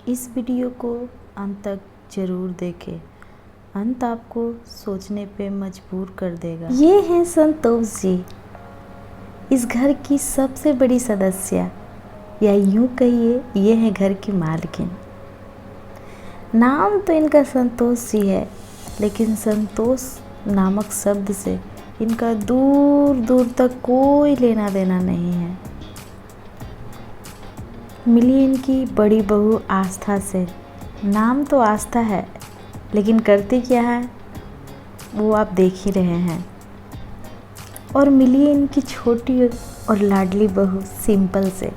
इस वीडियो को अंत तक ज़रूर देखें। अंत आपको सोचने पे मजबूर कर देगा। ये हैं संतोष जी, इस घर की सबसे बड़ी सदस्य, या यूँ कहिए ये है घर की मालकिन। नाम तो इनका संतोष जी है, लेकिन संतोष नामक शब्द से इनका दूर दूर तक कोई लेना देना नहीं है। मिली इनकी बड़ी बहू आस्था से। नाम तो आस्था है, लेकिन करती क्या है वो आप देख ही रहे हैं। और मिली इनकी छोटी और लाडली बहू सिंपल से।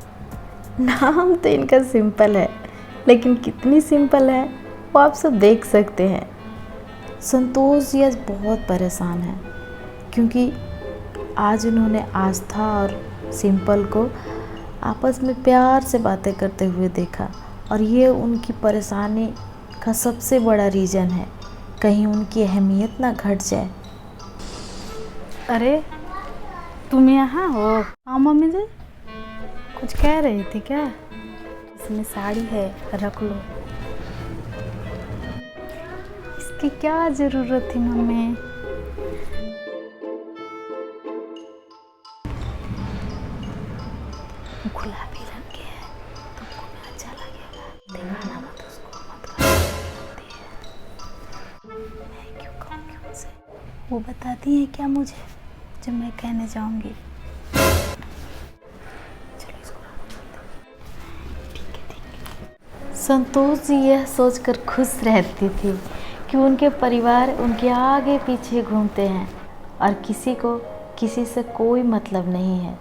नाम तो इनका सिंपल है, लेकिन कितनी सिंपल है वो आप सब देख सकते हैं। संतोष जी आज बहुत परेशान हैं, क्योंकि आज उन्होंने आस्था और सिंपल को आपस में प्यार से बातें करते हुए देखा, और ये उनकी परेशानी का सबसे बड़ा रीज़न है। कहीं उनकी अहमियत ना घट जाए। अरे तुम यहाँ हो? हाँ मम्मी जी, कुछ कह रही थी क्या? इसमें साड़ी है, रख लो। इसकी क्या ज़रूरत थी मम्मी? गुलाबी रंग के है, तुमको भी अच्छा लगेगा। दीवाना मत उसको, मत करती है। मैं क्यों कहूँगी उनसे? वो बताती है क्या मुझे जब मैं कहने जाऊँगी? चलो इसको ठीक है। संतोष जी यह सोचकर खुश रहती थी कि उनके परिवार उनके आगे पीछे घूमते हैं और किसी को किसी से कोई मतलब नहीं है।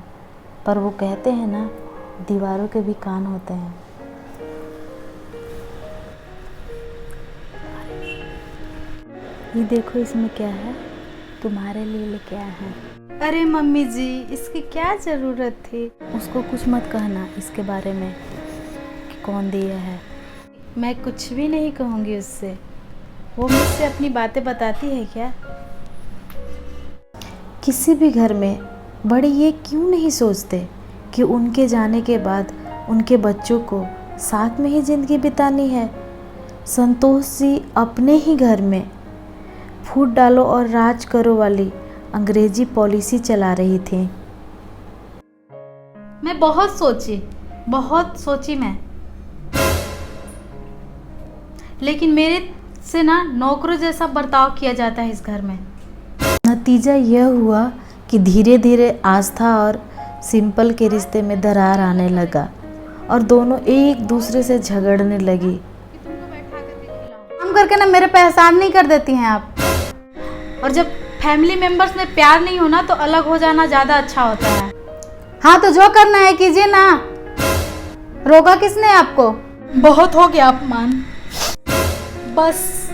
पर वो कहते हैं ना, दीवारों के भी कान होते हैं। ये देखो इसमें क्या है, तुम्हारे लिए लेके आया है। अरे मम्मी जी, इसकी क्या ज़रूरत थी? उसको कुछ मत कहना इसके बारे में कि कौन दिया है। मैं कुछ भी नहीं कहूँगी उससे। वो मुझसे अपनी बातें बताती है क्या? किसी भी घर में बड़े ये क्यों नहीं सोचते कि उनके जाने के बाद उनके बच्चों को साथ में ही ज़िंदगी बितानी है। संतोष जी अपने ही घर में फूट डालो और राज करो वाली अंग्रेजी पॉलिसी चला रही थी। मैं बहुत सोची मैं, लेकिन मेरे से ना नौकरों जैसा बर्ताव किया जाता है इस घर में। नतीजा यह हुआ कि धीरे धीरे आस्था और सिंपल के रिश्ते में दरार आने लगा और दोनों एक दूसरे से झगड़ने लगी। काम करके ना मेरे पे एहसान नहीं कर देती हैं आप। और जब फैमिली मेंबर्स में प्यार नहीं होना तो अलग हो जाना ज़्यादा अच्छा होता है। हाँ तो जो करना है कीजिए ना, रोका किसने आपको? बहुत हो गया अपमान, बस।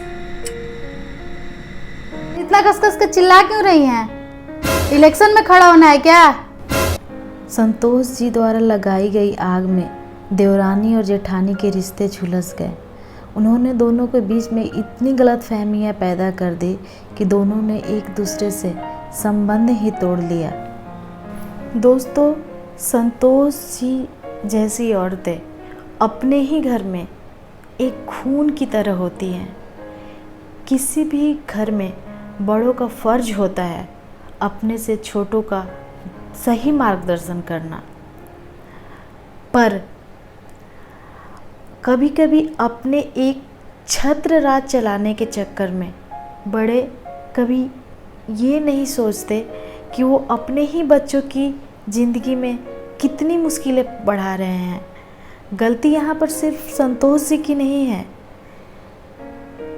इतना कस-कस के चिल्ला क्यों रही हैं? इलेक्शन में खड़ा होना है क्या? संतोष जी द्वारा लगाई गई आग में देवरानी और जेठानी के रिश्ते झुलस गए। उन्होंने दोनों के बीच में इतनी गलतफहमियां पैदा कर दी कि दोनों ने एक दूसरे से संबंध ही तोड़ लिया। दोस्तों, संतोष जी जैसी औरतें अपने ही घर में एक खून की तरह होती हैं। किसी भी घर में बड़ों का फर्ज होता है अपने से छोटों का सही मार्गदर्शन करना, पर कभी कभी अपने एक छत्र राज चलाने के चक्कर में बड़े कभी ये नहीं सोचते कि वो अपने ही बच्चों की ज़िंदगी में कितनी मुश्किलें बढ़ा रहे हैं। गलती यहाँ पर सिर्फ संतोष जी की नहीं है,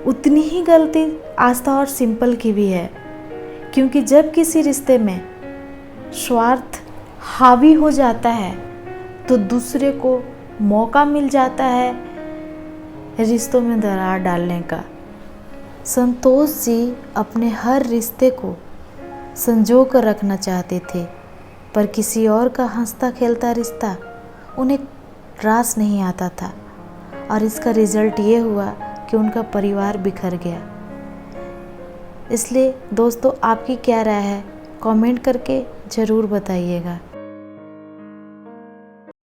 उतनी ही गलती आस्था और सिंपल की भी है। क्योंकि जब किसी रिश्ते में स्वार्थ हावी हो जाता है तो दूसरे को मौका मिल जाता है रिश्तों में दरार डालने का। संतोष जी अपने हर रिश्ते को संजो कर रखना चाहते थे, पर किसी और का हंसता खेलता रिश्ता उन्हें रास नहीं आता था, और इसका रिज़ल्ट ये हुआ कि उनका परिवार बिखर गया। इसलिए दोस्तों, आपकी क्या राय है? कमेंट करके ज़रूर बताइएगा।